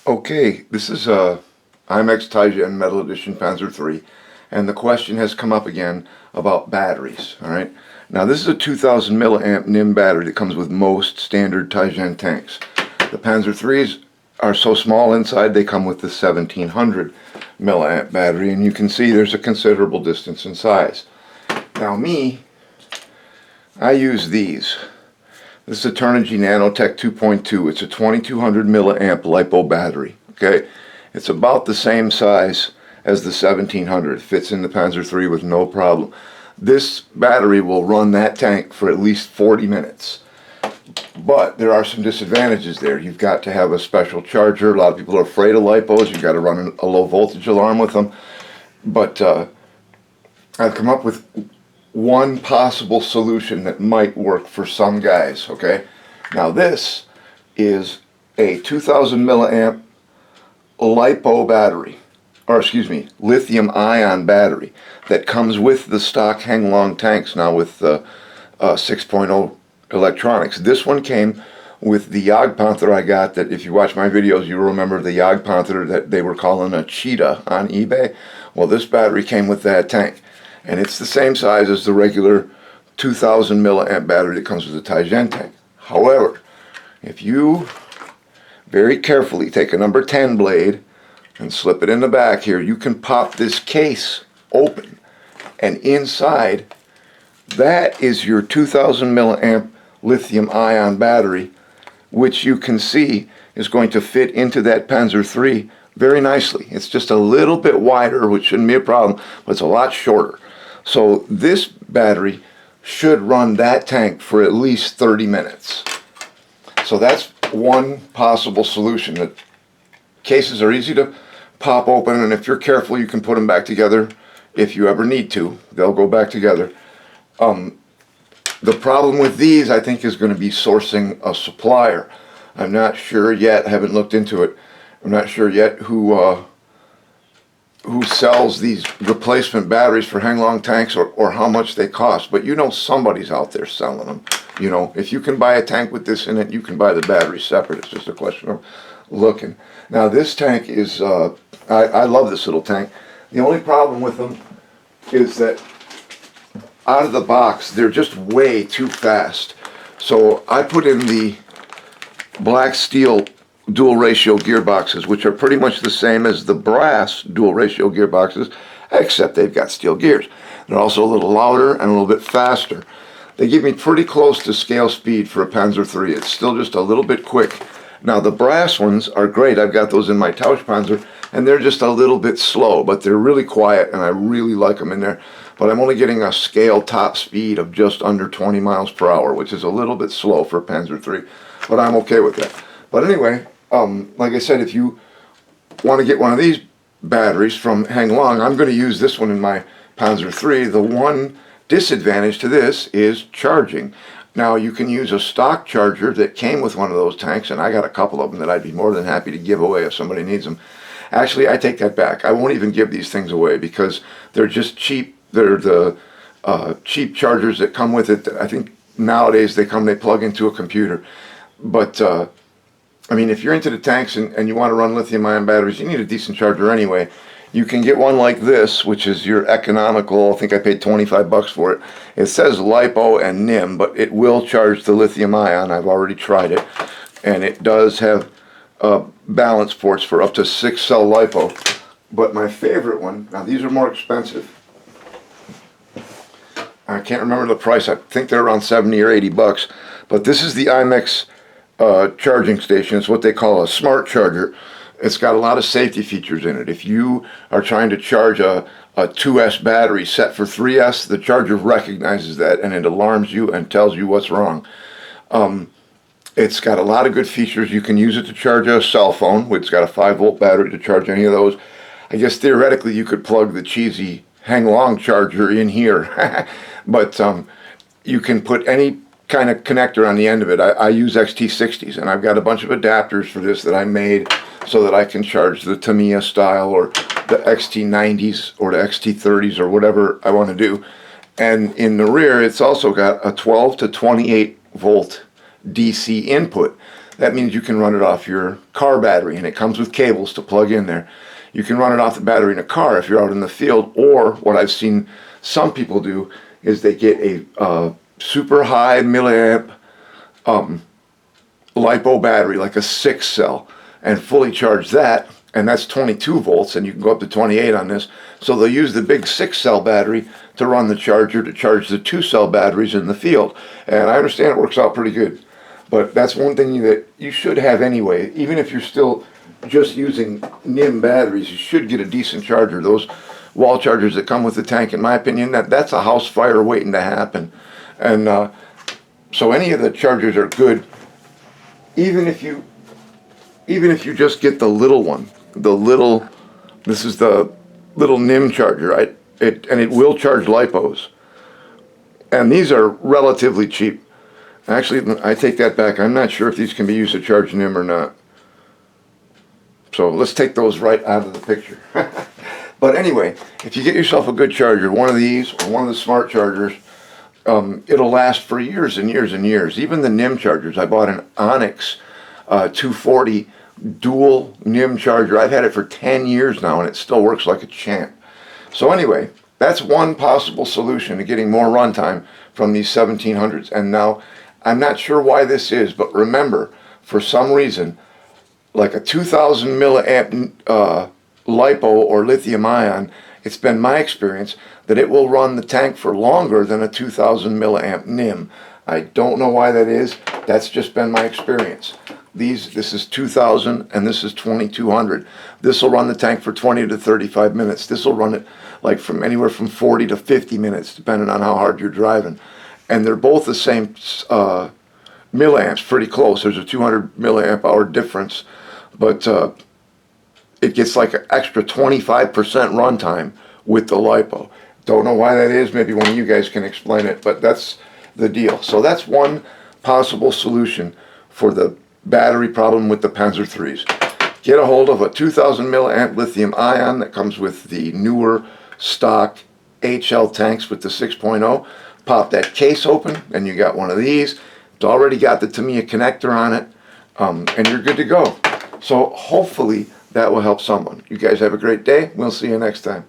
Okay, this is a IMEX Tigen Metal Edition Panzer III, and the question has come up again about batteries. All right, now this is a 2000 milliamp NIM battery that comes with most standard Tigen tanks. The Panzer IIIs are so small inside they come with the 1700 milliamp battery, and you can see there's a considerable distance in size. Now I use these. This is a Turnigy Nanotech 2.2. It's a 2200 milliamp LiPo battery. Okay, it's about the same size as the 1700. It fits in the Panzer III with no problem. This battery will run that tank for at least 40 minutes. But there are some disadvantages there. You've got to have a special charger. A lot of people are afraid of LiPos. You've got to run a low voltage alarm with them. But I've come up with one possible solution that might work for some guys. Okay, now this is a 2000 milliamp LiPo battery, or excuse me, lithium-ion battery that comes with the stock Henglong tanks now with the 6.0 electronics. This one came with the Jagdpanther I got, that if you watch my videos you remember the Jagdpanther that they were calling a cheetah on eBay. Well, this battery came with that tank, and it's the same size as the regular 2000 milliamp battery that comes with the Tigen tank. However, if you very carefully take a number 10 blade and slip it in the back here, you can pop this case open, and inside that is your 2000 milliamp lithium-ion battery, which you can see is going to fit into that Panzer III very nicely. It's just a little bit wider, which shouldn't be a problem, but it's a lot shorter. So this battery should run that tank for at least 30 minutes. So that's one possible solution. The cases are easy to pop open, and if you're careful you can put them back together if you ever need to. They'll go back together. The problem with these, I think, is going to be sourcing a supplier. I'm not sure yet. I haven't looked into it. I'm not sure yet who sells these replacement batteries for Henglong tanks, or how much they cost. But you know somebody's out there selling them. You know, if you can buy a tank with this in it, you can buy the battery separate. It's just a question of looking. Now this tank is, I love this little tank. The only problem with them is that out of the box, they're just way too fast. So I put in the black steel dual ratio gearboxes, which are pretty much the same as the brass dual ratio gearboxes, except they've got steel gears. They're also a little louder and a little bit faster. They give me pretty close to scale speed for a Panzer III. It's still just a little bit quick. Now the brass ones are great. I've got those in my Tausch Panzer, and they're just a little bit slow, but they're really quiet, and I really like them in there. But I'm only getting a scale top speed of just under 20 miles per hour, which is a little bit slow for a Panzer III, but I'm okay with that. But anyway, like I said, if you want to get one of these batteries from Henglong, I'm going to use this one in my Panzer III. The one disadvantage to this is charging. Now you can use a stock charger that came with one of those tanks, and I got a couple of them that I'd be more than happy to give away if somebody needs them. Actually, I take that back. I won't even give these things away because they're just cheap. They're the cheap chargers that come with it. I think nowadays they plug into a computer. But I mean, if you're into the tanks and you want to run lithium-ion batteries, you need a decent charger anyway. You can get one like this, which is your economical. I think I paid 25 bucks for it. It says LiPo and NIM, but it will charge the lithium-ion. I've already tried it, and it does have balance ports for up to 6-cell LiPo. But my favorite one, now these are more expensive. I can't remember the price. I think they're around 70 or 80 bucks. But this is the IMEX charging station. It's what they call a smart charger. It's got a lot of safety features in it. If you are trying to charge a 2S battery set for 3S, the charger recognizes that and it alarms you and tells you what's wrong. It's got a lot of good features. You can use it to charge a cell phone. It's got a 5-volt battery to charge any of those. I guess theoretically you could plug the cheesy Henglong charger in here. But you can put any kind of connector on the end of it. I use XT60s, and I've got a bunch of adapters for this that I made so that I can charge the Tamiya style or the XT90s or the XT30s or whatever I want to do. And in the rear, it's also got a 12 to 28 volt DC input. that means you can run it off your car battery, and it comes with cables to plug in there. You can run it off the battery in a car if you're out in the field, or what I've seen some people do is they get a super high milliamp LiPo battery, like a 6-cell, and fully charge that, and that's 22 volts, and you can go up to 28 on this. So they'll use the big 6-cell battery to run the charger to charge the 2-cell batteries in the field. And I understand it works out pretty good, but that's one thing that you should have anyway. Even if you're still just using NIM batteries, you should get a decent charger. Those wall chargers that come with the tank, in my opinion, that's a house fire waiting to happen. And so any of the chargers are good, even if you just get the little one. This is the little NIM charger, right? It will charge LiPos. And these are relatively cheap. Actually, I take that back. I'm not sure if these can be used to charge NIM or not. So let's take those right out of the picture. But anyway, if you get yourself a good charger, one of these or one of the smart chargers, it'll last for years and years and years. Even the NIM chargers. I bought an Onyx 240 dual NIM charger. I've had it for 10 years now, and it still works like a champ. So anyway, that's one possible solution to getting more runtime from these 1700s. And now, I'm not sure why this is, but remember, for some reason, like a 2000 milliamp LiPo or lithium-ion, it's been my experience that it will run the tank for longer than a 2000 milliamp NIM. I don't know why that is. That's just been my experience. This is 2000 and this is 2200. This will run the tank for 20 to 35 minutes. This will run it like from anywhere from 40 to 50 minutes, depending on how hard you're driving. And they're both the same milliamps, pretty close. There's a 200 milliamp hour difference, but it gets like an extra 25% runtime with the LiPo. Don't know why that is. Maybe one of you guys can explain it, but that's the deal. So that's one possible solution for the battery problem with the Panzer IIIs. Get a hold of a 2000 milliamp lithium-ion that comes with the newer stock HL tanks with the 6.0. Pop that case open and you got one of these. It's already got the Tamiya connector on it, and you're good to go. So hopefully that will help someone. You guys have a great day. We'll see you next time.